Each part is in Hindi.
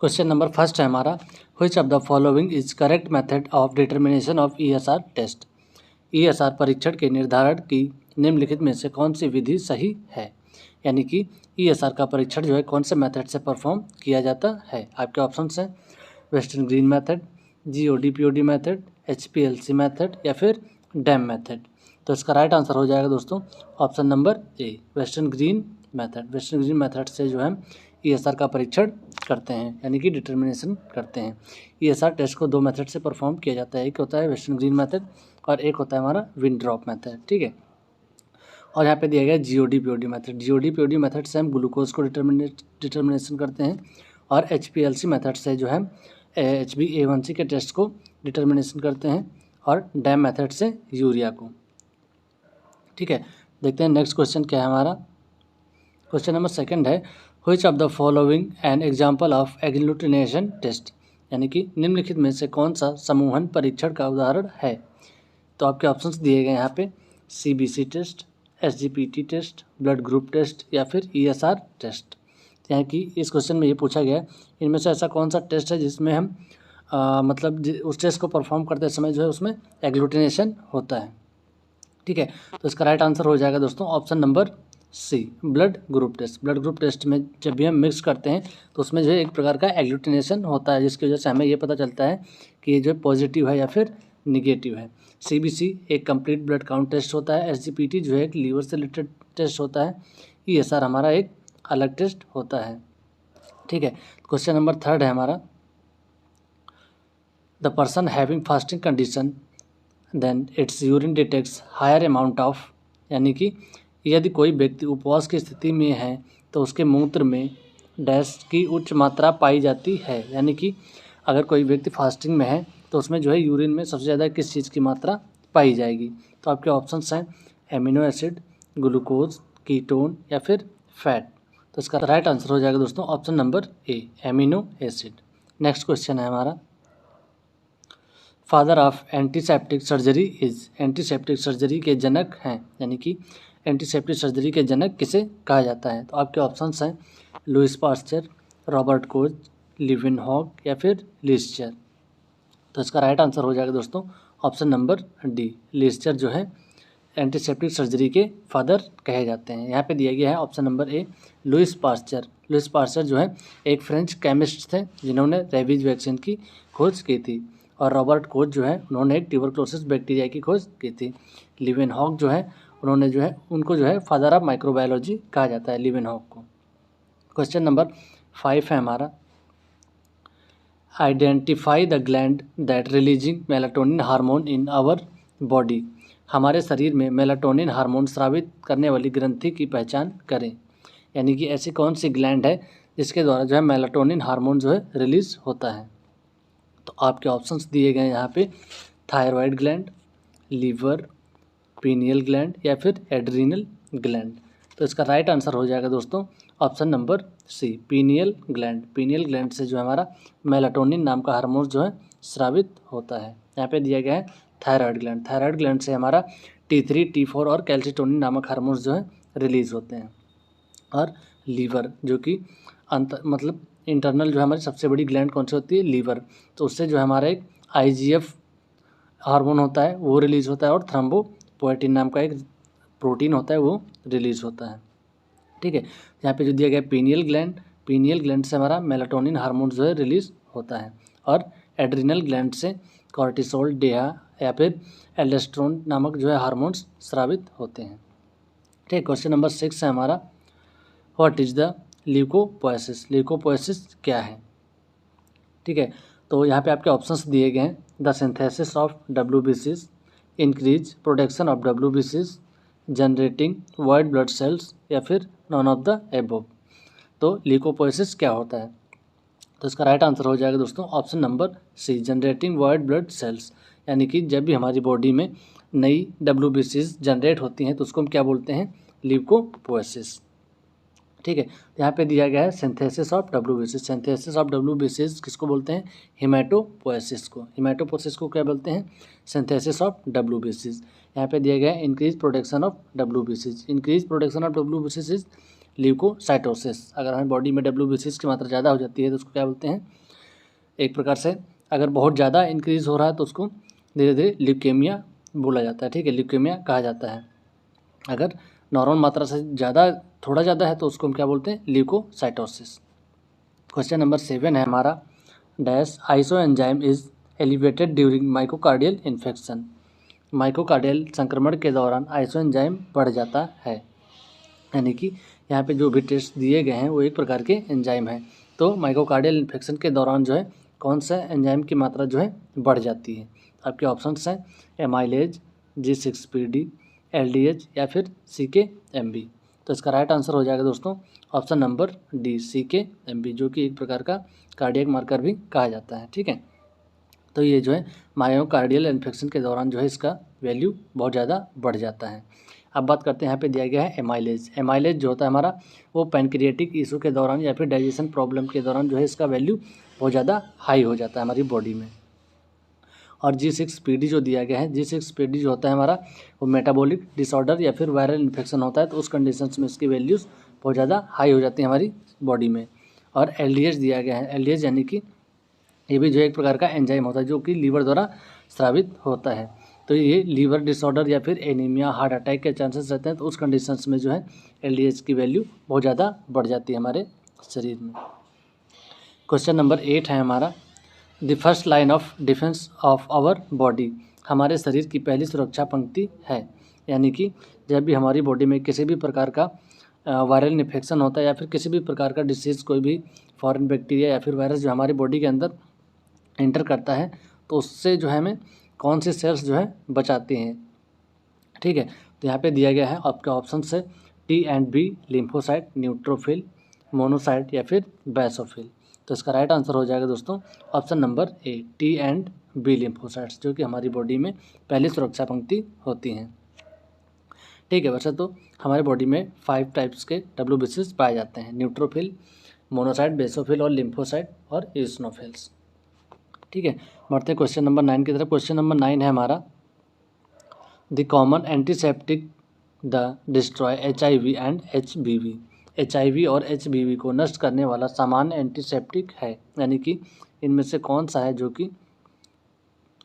क्वेश्चन नंबर फर्स्ट है हमारा, which of the following is correct method of determination of ESR test. ESR परीक्षण के निर्धारण की निम्नलिखित में से कौन सी विधि सही है। यानी कि ईएसआर का परीक्षण जो है कौन से मेथड से परफॉर्म किया जाता है। आपके ऑप्शंस हैं western green method, GOD POD method, HPLC method या फिर डैम मेथड। तो इसका राइट आंसर हो जाएगा दोस्तों ऑप्शन नंबर ए, western green method. Western green method से जो है ईएसआर का परीक्षण करते हैं, यानी कि डिटर्मिनेशन करते हैं। ईएसआर टेस्ट को दो मेथड से परफॉर्म किया जाता है, एक होता है वेस्टर्न ग्रीन मेथड और एक होता है हमारा विन ड्रॉप मेथड। ठीक है, और यहाँ पे दिया गया GOD POD method. GOD POD method से हम ग्लूकोज को डिटर्मिनेशन करते हैं और एचपीएलसी मेथड से जो है HbA1c के टेस्ट को डिटर्मिनेशन करते हैं और डैम मेथड से यूरिया को। ठीक है, देखते हैं नेक्स्ट क्वेश्चन क्या है हमारा। क्वेश्चन नंबर सेकंड है, which of the following an example of agglutination test. यानी कि निम्नलिखित में से कौन सा समूहन परीक्षण का उदाहरण है। तो आपके ऑप्शंस दिए गए यहाँ पे CBC test, SGPT test, blood group test या फिर ESR टेस्ट। यानी कि इस क्वेश्चन में ये पूछा गया है इनमें से ऐसा कौन सा टेस्ट है जिसमें हम उस टेस्ट को परफॉर्म करते समय जो है उसमें एग्लूटिनेशन होता है। ठीक है, तो इसका राइट आंसर हो जाएगा दोस्तों option number C, blood group test. Blood group test में जब भी हम मिक्स करते हैं तो उसमें जो है एक प्रकार का एग्लूटिनेशन होता है, जिसकी वजह से हमें ये पता चलता है कि ये जो पॉजिटिव है या फिर निगेटिव है। CBC एक कंप्लीट ब्लड काउंट टेस्ट होता है, SGPT जो है एक लीवर से रिलेटेड टेस्ट होता है, ESR हमारा एक अलग टेस्ट होता है। ठीक है, क्वेश्चन नंबर थर्ड है हमारा, the person having fasting condition then its urine detects higher amount of. यानी कि यदि कोई व्यक्ति उपवास की स्थिति में है तो उसके मूत्र में डैश की उच्च मात्रा पाई जाती है। यानी कि अगर कोई व्यक्ति फास्टिंग में है तो उसमें जो है यूरिन में सबसे ज़्यादा किस चीज़ की मात्रा पाई जाएगी। तो आपके ऑप्शंस हैं एमिनो एसिड, ग्लूकोज, कीटोन या फिर फैट। तो इसका राइट आंसर हो जाएगा दोस्तों ऑप्शन नंबर ए, एमिनो एसिड। नेक्स्ट क्वेश्चन है हमारा, father of antiseptic surgery is. Antiseptic surgery के जनक हैं, यानी कि एंटीसेप्टिक सर्जरी के जनक किसे कहा जाता है। तो आपके ऑप्शंस हैं Louis Pasteur, Robert Koch, Leeuwenhoek या फिर लिस्चर। तो इसका राइट आंसर हो जाएगा दोस्तों ऑप्शन नंबर डी, लिस्चर जो है एंटीसेप्टिक सर्जरी के फादर कहे जाते हैं। यहाँ पे दिया गया है option number A, Louis Pasteur. Louis Pasteur जो है एक फ्रेंच केमिस्ट थे जिन्होंने रेबीज वैक्सीन की खोज की थी, और रॉबर्ट कोच जो है उन्होंने एक ट्यूबरक्लोसिस बैक्टीरिया की खोज की थी। लीवेनहॉक जो है उन्होंने जो है उनको जो है फादर ऑफ माइक्रोबायोलॉजी कहा जाता है, लीवेनहॉक को। क्वेश्चन नंबर 5 है हमारा, identify the gland that releasing melatonin hormone in our body. हमारे शरीर में मेलाटोनिन हार्मोन स्रावित करने वाली ग्रंथि की पहचान करें। यानी कि ऐसी कौन सी ग्लैंड है जिसके द्वारा जो है मेलाटोनिन हार्मोन जो है रिलीज होता है। तो आपके ऑप्शंस दिए गए यहाँ पे thyroid gland, liver, pineal gland या फिर एड्रीनल ग्लैंड। तो इसका राइट आंसर हो जाएगा दोस्तों option number C, pineal gland. Pineal gland से जो है हमारा मेलाटोनिन नाम का हार्मोन जो है स्रावित होता है। यहाँ पे दिया गया है थायराइड ग्लैंड। थायराइड ग्लैंड से हमारा T3, T4 और कैल्सिटोनिन नामक हार्मोन्स जो है रिलीज होते हैं। और लीवर जो कि इंटरनल जो है हमारी सबसे बड़ी ग्लैंड कौन सी होती है, लीवर। तो उससे जो है हमारा एक IGF हार्मोन होता है वो रिलीज होता है, और थ्रोम्बोपोएटिन नाम का एक प्रोटीन होता है वो रिलीज होता है। ठीक है, यहाँ पे जो दिया गया पीनियल ग्लैंड, पीनियल ग्लैंड से हमारा मेलाटोनिन हार्मोन जो है रिलीज होता है, और एड्रिनल ग्लैंड से कॉर्टिसोल, डेहा या फिर एल्डोस्टेरोन नामक जो है हार्मोन्स स्रावित होते हैं। ठीक है, क्वेश्चन नंबर 6 है हमारा, what is the leucopoiesis. Leucopoiesis क्या है। ठीक है, तो यहाँ पे आपके ऑप्शंस दिए गए हैं, the synthesis of WBCs, increase production of WBCs, generating white blood sales या फिर नॉन ऑफ द एबोव। तो ल्यूकोपोएसिस क्या होता है। तो इसका राइट आंसर हो जाएगा दोस्तों option number C, generating white blood cells. यानी कि जब भी हमारी बॉडी में नई WBCs जनरेट होती हैं तो उसको हम क्या बोलते हैं, ल्यूकोपोएसिस। ठीक है, यहाँ पे दिया गया है synthesis of WBCs। Synthesis of WBCs किसको बोलते हैं, हिमेटोपोएसिस को। हिमेटोपोएसिस को क्या बोलते हैं, सिंथेसिस ऑफ WBCs। यहाँ पे दिया गया है increase production of WBCs। Increase production of WBCs is leukocytosis. अगर हमारी बॉडी में WBCs की मात्रा ज़्यादा हो जाती है तो उसको क्या बोलते हैं, एक प्रकार से अगर बहुत ज़्यादा इंक्रीज़ हो रहा है तो उसको धीरे धीरे ल्यूकेमिया बोला जाता है, ठीक है, ल्यूकेमिया कहा जाता है। अगर नॉर्मल मात्रा से ज़्यादा, थोड़ा ज़्यादा है तो उसको हम क्या बोलते हैं, ल्यूकोसाइटोसिस। क्वेश्चन नंबर 7 है हमारा, dash isoenzyme is elevated during myocardial infection. Myocardial संक्रमण के दौरान आइसोएंजाइम बढ़ जाता है, यानी कि यहाँ पे जो भी टेस्ट दिए गए हैं वो एक प्रकार के एंजाइम हैं। तो माइकोकार्डियल इन्फेक्शन के दौरान जो है कौन सा एंजाइम की मात्रा जो है बढ़ जाती है। आपके ऑप्शंस हैं एमाइलेज, G6PD, LDH या फिर CKMB। तो इसका राइट आंसर हो जाएगा दोस्तों ऑप्शन नंबर डी, CKMB, जो कि एक प्रकार का कार्डियक मार्कर भी कहा जाता है, ठीक है। तो ये जो है मायोकार्डियल इन्फेक्शन के दौरान जो है इसका वैल्यू बहुत ज़्यादा बढ़ जाता है। अब बात करते हैं, यहाँ पे दिया गया है एमाइलेज। एमाइलेज जो होता है हमारा वो पैनक्रिएटिक इशू के दौरान या फिर डाइजेशन प्रॉब्लम के दौरान जो है इसका वैल्यू बहुत ज़्यादा हाई हो जाता है हमारी बॉडी में। और G6PD जो दिया गया है, G6PD जो होता है हमारा वो मेटाबॉलिक डिसऑर्डर या फिर वायरल इन्फेक्शन होता है, तो उस कंडीशंस में इसकी वैल्यूज़ बहुत ज़्यादा हाई हो जाती है हमारी बॉडी में। और LDH दिया गया है, LDH यानी कि ये भी जो एक प्रकार का एंजाइम होता है जो कि लीवर द्वारा स्रावित होता है। तो ये लीवर डिसऑर्डर या फिर एनीमिया, हार्ट अटैक के चांसेस रहते हैं, तो उस कंडीशंस में जो है LDH की वैल्यू बहुत ज़्यादा बढ़ जाती है हमारे शरीर में। क्वेश्चन नंबर 8 है हमारा, the first line of defence of our body. हमारे शरीर की पहली सुरक्षा पंक्ति है, यानी कि जब भी हमारी बॉडी में किसी भी प्रकार का वायरल इन्फेक्शन होता है या फिर किसी भी प्रकार का डिसीज़, कोई भी फॉरेन बैक्टीरिया या फिर वायरस जो हमारी बॉडी के अंदर एंटर करता है, तो उससे जो है हमें कौन से सेल्स जो है बचाते हैं, ठीक है। तो यहाँ पे दिया गया है आपका ऑप्शन से T&B लिम्फोसाइट, न्यूट्रोफिल, मोनोसाइट या फिर बेसोफिल। तो इसका राइट आंसर हो जाएगा दोस्तों ऑप्शन नंबर ए, T&B लिम्फोसाइट्स, जो कि हमारी बॉडी में पहली सुरक्षा पंक्ति होती हैं, ठीक है। वैसे तो हमारी बॉडी में 5 टाइप्स के WBCs पाए जाते हैं, न्यूट्रोफिल, मोनोसाइट, बेसोफिल और लिम्फोसाइट और ईओसिनोफिल्स, ठीक है। बढ़ते हैं क्वेश्चन नंबर 9 की तरफ। क्वेश्चन नंबर 9 है हमारा, the common antiseptic the destroy HIV and HBV। HIV और HBV को नष्ट करने वाला सामान्य एंटीसेप्टिक है, यानी कि इनमें से कौन सा है जो कि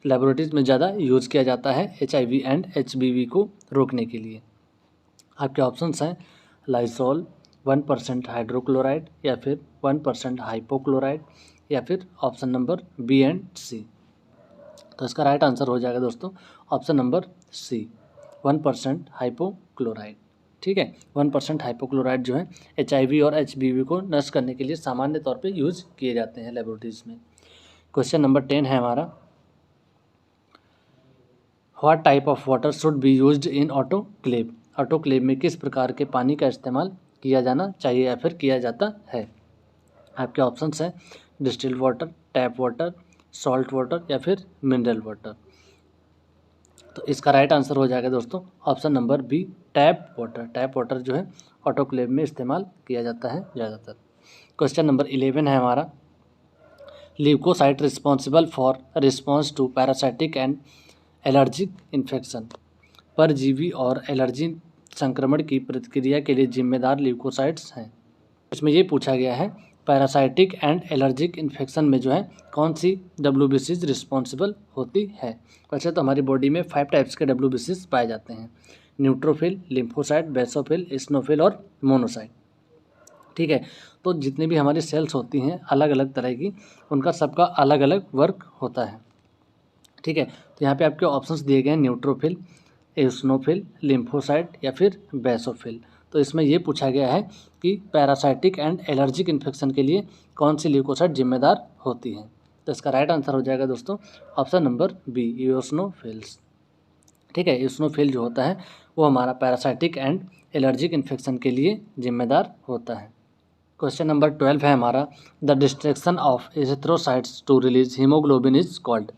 लेबोरेटरीज में ज़्यादा यूज़ किया जाता है HIV एंड HBV को रोकने के लिए। आपके ऑप्शंस हैं लाइसोल, 1% हाइड्रोक्लोराइड या फिर 1% हाइपोक्लोराइड या फिर option number B and C। तो इसका राइट आंसर हो जाएगा दोस्तों ऑप्शन नंबर C, 1% हाइपोक्लोराइड, ठीक है। 1% हाइपोक्लोराइड जो है HIV और HBV को नष्ट करने के लिए सामान्य तौर पे यूज़ किए जाते हैं लेबोरेटरीज में। क्वेश्चन नंबर 10 है हमारा, what type of water should be used in autoclave. Autoclave में किस प्रकार के पानी का इस्तेमाल किया जाना चाहिए या फिर किया जाता है। आपके ऑप्शंस हैं distilled water, tap water, salt water या फिर मिनरल वाटर। तो इसका राइट आंसर हो जाएगा दोस्तों option number B, tap water. Tap water जो है ऑटोक्लेव में इस्तेमाल किया जाता है ज़्यादातर। क्वेश्चन नंबर 11 है हमारा, leukocyte responsible for response to parasitic and allergic infection. परजीवी और एलर्जी संक्रमण की प्रतिक्रिया के लिए जिम्मेदार ल्यूकोसाइट्स हैं। इसमें ये पूछा गया है पैरासाइटिक एंड एलर्जिक इन्फेक्शन में जो है कौन सी WBCs रिस्पॉन्सिबल होती है। वैसे तो हमारी बॉडी में 5 टाइप्स के WBCs पाए जाते हैं, न्यूट्रोफिल, लिम्फोसाइट, बेसोफिल, ईओसिनोफिल और मोनोसाइट, ठीक है। तो जितनी भी हमारी सेल्स होती हैं अलग अलग तरह की, उनका सबका अलग अलग वर्क होता है, ठीक है। तो यहाँ पे आपके ऑप्शंस दिए गए हैं न्यूट्रोफिल, ईओसिनोफिल, लिम्फोसाइट या फिर बेसोफिल। तो इसमें ये पूछा गया है कि पैरासाइटिक एंड एलर्जिक इन्फेक्शन के लिए कौन सी ल्यूकोसाइट जिम्मेदार होती है। तो इसका राइट आंसर हो जाएगा दोस्तों ऑप्शन नंबर B, ईओसिनोफिल्स, ठीक है। ईओसिनोफिल जो होता है वो हमारा पैरासाइटिक एंड एलर्जिक इन्फेक्शन के लिए जिम्मेदार होता है। क्वेश्चन नंबर 12 है हमारा, the distraction of erythrocytes to release haemoglobin is called.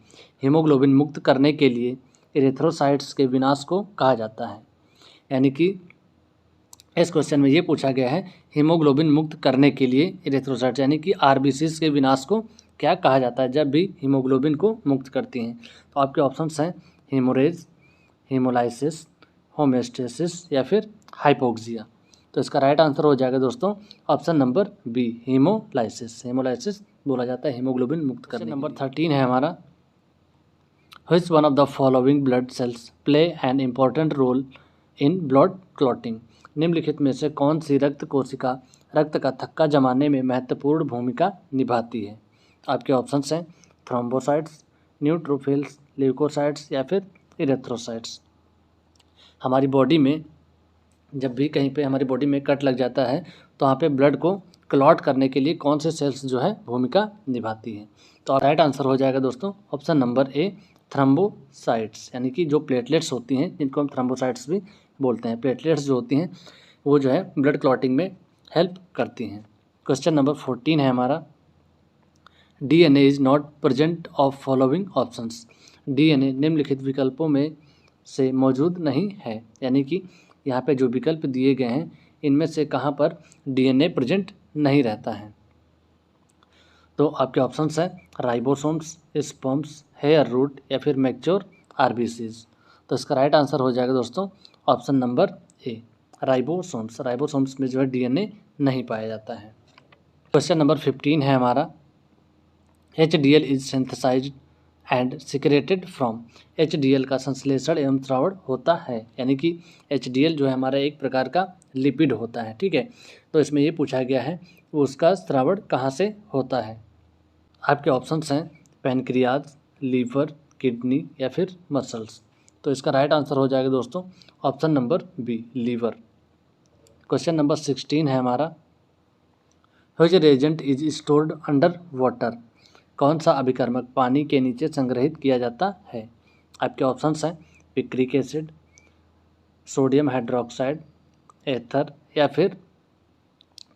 Haemoglobin मुक्त करने के लिए एरिथ्रोसाइट्स के विनाश को कहा जाता है, यानी कि इस क्वेश्चन में ये पूछा गया है हीमोग्लोबिन मुक्त करने के लिए एरिथ्रोसाइट्स यानी कि RBCs के विनाश को क्या कहा जाता है जब भी हीमोग्लोबिन को मुक्त करती हैं। तो आपके ऑप्शंस हैं हीमोरेज, हीमोलाइसिस, होमेस्टेसिस या फिर हाइपोक्सिया। तो तो इसका राइट आंसर हो जाएगा दोस्तों option number B, haemolysis. Haemolysis बोला जाता है हीमोग्लोबिन मुक्त करने। नंबर 13 है हमारा, which one of the following blood cells play an important role in blood clotting. निम्नलिखित में से कौन सी रक्त कोशिका रक्त का थक्का जमाने में महत्वपूर्ण भूमिका निभाती है। आपके ऑप्शंस हैं थ्रोम्बोसाइट्स, न्यूट्रोफिल्स, ल्यूकोसाइट्स या फिर इरेथ्रोसाइट्स। हमारी बॉडी में जब भी कहीं पे हमारी बॉडी में कट लग जाता है तो वहाँ पे ब्लड को क्लॉट करने के लिए कौन से सेल्स जो है भूमिका निभाती है। तो राइट आंसर हो जाएगा दोस्तों ऑप्शन नंबर ए, थ्रोम्बोसाइट्स, यानी कि जो प्लेटलेट्स होती हैं जिनको हम थ्रोम्बोसाइट्स भी बोलते हैं। प्लेटलेट्स जो होती हैं वो जो है ब्लड क्लॉटिंग में हेल्प करती हैं। क्वेश्चन नंबर 14 है हमारा, DNA is not present of following options. DNA निम्नलिखित विकल्पों में से मौजूद नहीं है, यानी कि यहाँ पे जो विकल्प दिए गए हैं इनमें से कहाँ पर DNA प्रेजेंट नहीं रहता है। तो आपके ऑप्शंस हैं राइबोसोम्स, स्पर्म्स, हेयर रूट या फिर मैच्योर RBCs। तो इसका राइट आंसर हो जाएगा दोस्तों ऑप्शन नंबर ए, राइबोसोम्स। राइबोसोम्स में जो है DNA नहीं पाया जाता है। क्वेश्चन नंबर 15 है हमारा, HDL is synthesised and secreted from. HDL का संश्लेषण एवं स्रावण होता है, यानी कि HDL जो है हमारा एक प्रकार का लिपिड होता है, ठीक है। तो इसमें ये पूछा गया है वो उसका स्रावण कहाँ से होता है। आपके ऑप्शंस हैं पैनक्रियाज, लीवर, किडनी या फिर मसल्स। तो इसका राइट आंसर हो जाएगा दोस्तों option number B, liver. Question number 16 है हमारा, which reagent is stored under water. कौन सा अभिकर्मक पानी के नीचे संग्रहित किया जाता है। आपके ऑप्शंस हैं पिक्रिक एसिड, सोडियम हाइड्रोक्साइड, एथर या फिर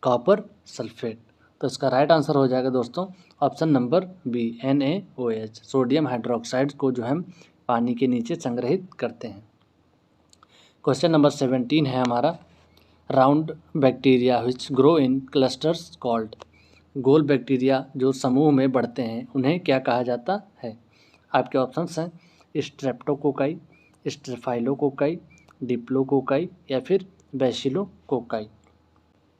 कॉपर सल्फेट। तो इसका राइट आंसर हो जाएगा दोस्तों option number B, NaOH। Sodium hydroxide को जो हम पानी के नीचे संग्रहित करते हैं। क्वेश्चन नंबर 17 है हमारा, round bacteria which grow in clusters called. Goal bacteria जो समूह में बढ़ते हैं उन्हें क्या कहा जाता है। आपके ऑप्शंस हैं स्ट्रेप्टोकोकाई, स्टेफाइलोकोकाई, डिप्लोकोकाई या फिर बैसिलोकोकाई।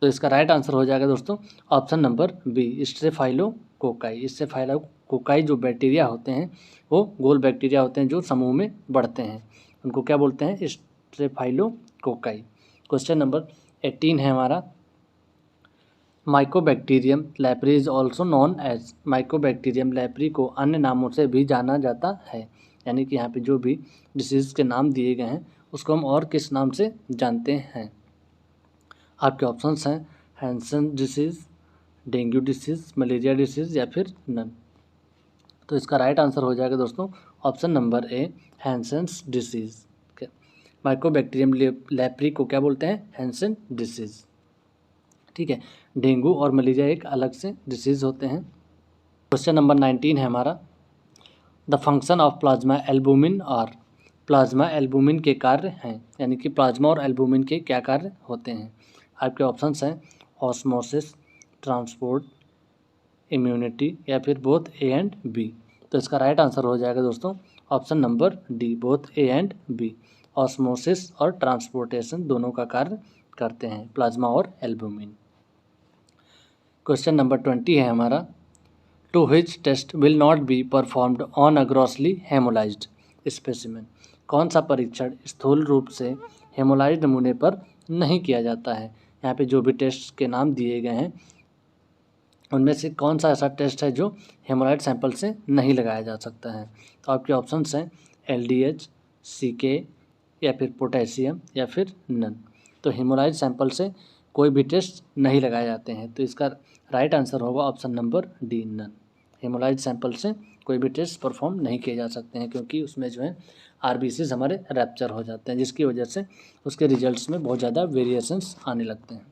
तो इसका राइट आंसर हो जाएगा दोस्तों option number B, staphylococci. Staphylococci जो बैक्टीरिया होते हैं वो गोल बैक्टीरिया होते हैं जो समूह में बढ़ते हैं, उनको क्या बोलते हैं, स्टेफाइलोकोकाई। क्वेश्चन नंबर 18 है हमारा, mycobacterium leprae is also known as. Mycobacterium leprae को अन्य नामों से भी जाना जाता है, यानी कि यहाँ पे जो भी डिसीज़ के नाम दिए गए हैं उसको हम और किस नाम से जानते हैं। आपके ऑप्शंस हैं Hansen disease, dengue disease, malaria disease या फिर नन। तो इसका राइट आंसर हो जाएगा दोस्तों option number A, Hansen's disease. Mycobacterium leprae को क्या बोलते हैं, हैंसन डिसीज़, ठीक है। डेंगू और मलेरिया एक अलग से डिसीज़ होते हैं। क्वेश्चन नंबर 19 है हमारा, the function of plasma albumin और। प्लाज्मा एल्बुमिन के कार्य हैं, यानी कि प्लाज्मा और एल्बुमिन के क्या कार्य होते हैं। आपके ऑप्शंस हैं ऑस्मोसिस, ट्रांसपोर्ट, इम्यूनिटी या फिर बोथ ए एंड बी। तो इसका राइट आंसर हो जाएगा दोस्तों option number D, both A and B. Osmosis और ट्रांसपोर्टेशन दोनों का कार्य करते हैं प्लाज्मा और एल्बुमिन। क्वेश्चन नंबर 20 है हमारा, to which test will not be performed on a grossly haemolysed specimen. कौन सा परीक्षण स्थूल रूप से हेमोलाइज्ड नमूने पर नहीं किया जाता है। यहाँ पे जो भी टेस्ट के नाम दिए गए हैं उनमें से कौन सा ऐसा टेस्ट है जो हेमोलाइड सैंपल से नहीं लगाया जा सकता है। तो आपके ऑप्शंस हैं LDH, CK या फिर पोटेशियम या फिर नन। तो हेमोलाइड सैंपल से कोई भी टेस्ट नहीं लगाए जाते हैं, तो इसका राइट आंसर होगा option number D, none. Haemolysed sample से कोई भी टेस्ट परफॉर्म नहीं किए जा सकते हैं क्योंकि उसमें जो है RBCs हमारे रैप्चर हो जाते हैं, जिसकी वजह से उसके रिजल्ट्स में बहुत ज़्यादा वेरिएशंस आने लगते हैं।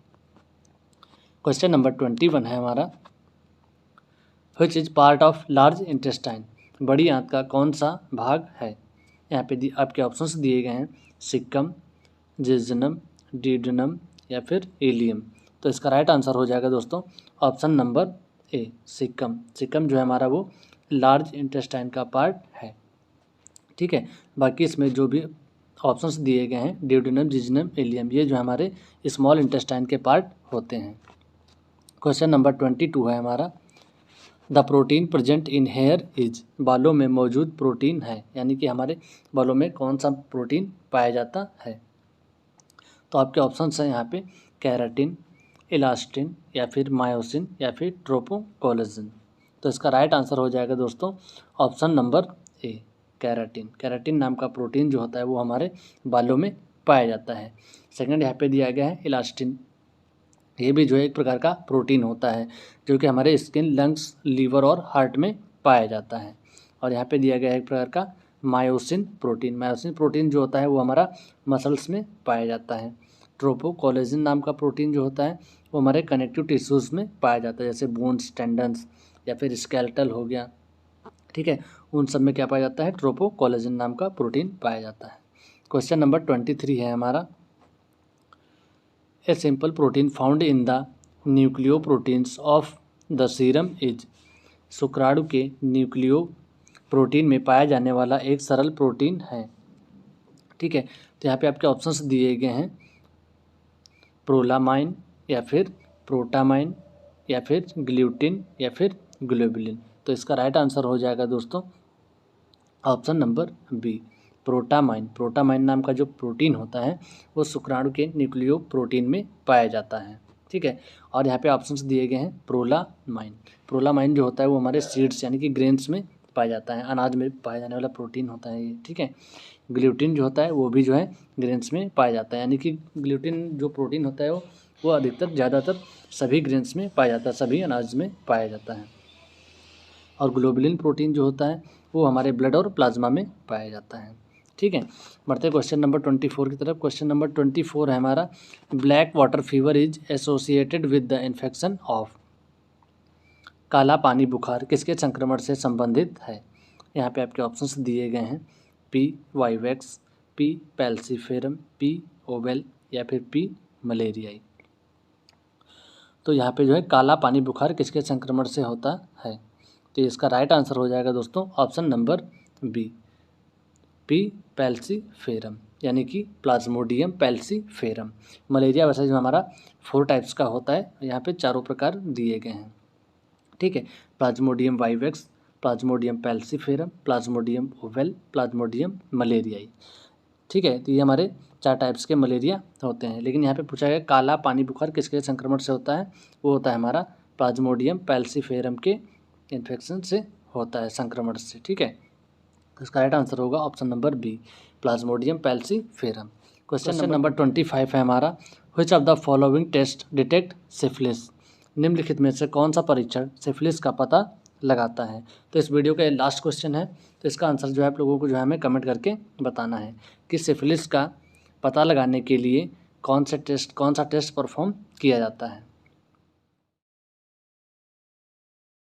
क्वेश्चन नंबर 21 है हमारा, which is part of large intestine. बड़ी आंत का कौन सा भाग है। यहाँ पे आपके ऑप्शंस दिए गए हैं सिक्कम, जेजुनम, डिडनम या फिर इलियम। तो इसका राइट आंसर हो जाएगा दोस्तों option number A, Sikkim. Sikkim जो है हमारा वो लार्ज इंटेस्टाइन का पार्ट है, ठीक है। बाकी इसमें जो भी ऑप्शंस दिए गए हैं ड्यूडेनम, जिजनम, इलियम, ये जो हमारे स्मॉल इंटेस्टाइन के पार्ट होते हैं। क्वेश्चन नंबर 22 है हमारा, the protein present in here is, बालों में मौजूद प्रोटीन है, यानी कि हमारे बालों में कौन सा प्रोटीन पाया जाता है। तो आपके ऑप्शंस हैं यहाँ पे केराटिन, इलास्टिन, या फिर मायोसिन, या फिर ट्रोपोकोलेजन। तो इसका राइट आंसर हो जाएगा दोस्तों ऑप्शन नंबर ए, केराटिन। केराटिन नाम का प्रोटीन जो होता है वो हमारे बालों में पाया जाता है। सेकंड यहाँ पे दिया गया है इलास्टिन, ये भी जो है एक प्रकार का प्रोटीन होता है जो कि हमारे स्किन, लंग्स, लीवर और हार्ट में पाया जाता है। और यहाँ पे दिया गया है एक प्रकार का मायोसिन प्रोटीन। मायोसिन प्रोटीन जो होता है वो हमारा मसल्स में पाया जाता है। ट्रोपोकोलेजिन नाम का प्रोटीन जो होता है वो हमारे कनेक्टिव टिश्यूज़ में पाया जाता है, जैसे बोन्स, टेंडन्स, या फिर स्केलेटल हो गया, ठीक है, उन सब में क्या पाया जाता है, ट्रोपोकोलेजिन नाम का प्रोटीन पाया जाता है। क्वेश्चन नंबर 23 है हमारा, a simple protein found in the nucleoproteins of the serum is, शुक्राणु के न्यूक्लियो प्रोटीन में पाया जाने वाला एक सरल प्रोटीन है, ठीक है। तो यहाँ पे आपके ऑप्शंस दिए गए हैं प्रोलामाइन, या फिर प्रोटामाइन, या फिर ग्लूटिन, या फिर ग्लोबुलिन। तो इसका राइट आंसर हो जाएगा दोस्तों option number B, protamine. Protamine नाम का जो प्रोटीन होता है वो शुक्राणु के न्यूक्लियो प्रोटीन में पाया जाता है, ठीक है। और यहाँ पे ऑप्शंस दिए गए हैं प्रोलामाइन। प्रोलामाइन जो होता है वो हमारे सीड्स यानी कि ग्रेन्स में पाया जाता है, अनाज में पाया जाने वाला प्रोटीन होता है ये, ठीक है। ग्लूटिन जो होता है वो भी जो है ग्रेन्स में पाया जाता है, यानी कि ग्लूटिन जो प्रोटीन होता है वो अधिकतर ज़्यादातर सभी ग्रेन्स में पाया जाता है, सभी अनाज में पाया जाता है। और ग्लोबुलिन प्रोटीन जो होता है वो हमारे ब्लड और प्लाज्मा में पाया जाता है, ठीक है। बढ़ते हैं क्वेश्चन नंबर 24 की तरफ। क्वेश्चन नंबर 24 है हमारा, black water fever is associated with the infection of, काला पानी बुखार किसके संक्रमण से संबंधित है। यहाँ पे आपके ऑप्शंस दिए गए हैं P vivax, P falciparum, P ovale, या फिर पी मलेरियाई। तो यहाँ पे जो है काला पानी बुखार किसके संक्रमण से होता है, तो इसका राइट आंसर हो जाएगा दोस्तों ऑप्शन नंबर बी, पी पैल्सीफेरम, यानी कि प्लाज्मोडियम पैल्सीफेरम। मलेरिया वैसे जो हमारा 4 टाइप्स का होता है, यहाँ पे चारों प्रकार दिए गए हैं, ठीक है। Plasmodium vivax, Plasmodium falciparum, Plasmodium ovale, Plasmodium malariae, ठीक है। तो ये हमारे 4 टाइप्स के मलेरिया होते हैं। लेकिन यहाँ पे पूछा गया काला पानी बुखार किसके संक्रमण से होता है, वो होता है हमारा प्लाज्मोडियम पैल्सीफेरम के इन्फेक्शन से होता है, संक्रमण से, ठीक है। तो इसका राइट आंसर होगा option number B, Plasmodium falciparum. Question number 25 है हमारा, which of the following test detect syphilis, निम्नलिखित में से कौन सा परीक्षण सिफिलिस का पता लगाता है। तो इस वीडियो का ये लास्ट क्वेश्चन है, तो इसका आंसर जो है आप लोगों को जो है हमें कमेंट करके बताना है कि सिफिलिस का पता लगाने के लिए कौन सा टेस्ट परफॉर्म किया जाता है।